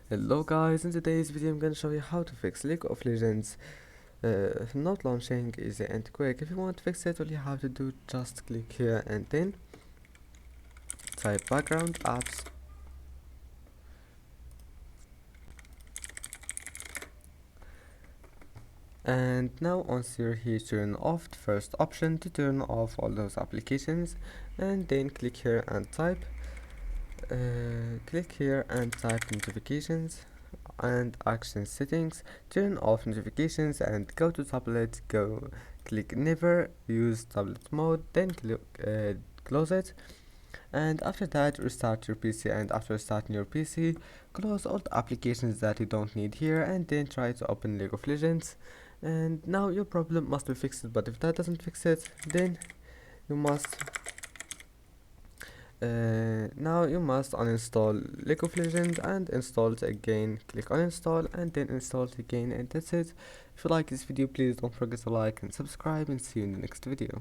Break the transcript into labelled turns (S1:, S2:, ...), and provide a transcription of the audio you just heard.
S1: Hello guys, in today's video I'm gonna show you how to fix League of Legends not launching easy and quick. If you want to fix it, all you have to do just click here and then type background apps, and now once you're here, turn off the first option to turn off all those applications, and then click here and type notifications and action settings. Turn off notifications and go to tablet. Click never use tablet mode, then close it, and after that restart your PC, and after starting your PC close all the applications that you don't need here, and then try to open League of Legends, and now your problem must be fixed. But if that doesn't fix it, then you must uninstall League of Legends and install it again. Click uninstall and then install it again, and that's it. If you like this video, please don't forget to like and subscribe, and see you in the next video.